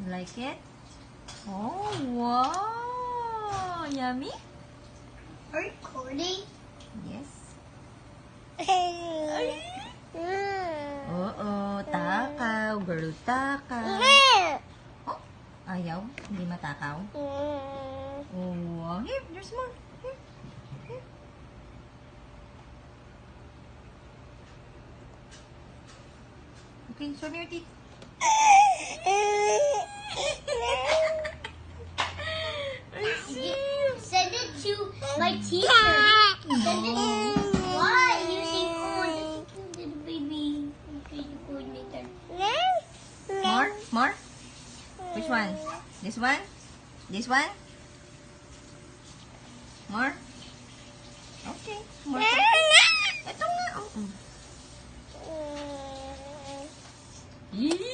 Like it? Oh, wow! Yummy? Are you recording? Yes. Oo, takaw. Girl, takaw. Oh, ayaw? Hindi matakaw? Oh, here, there's more. Here, here. Okay, show me your teeth. Send it to my teacher. Send it to why you think the baby coordinator. More? More? Which one? This one? This one? More? Okay. More. Ito nga. Oh. Yee!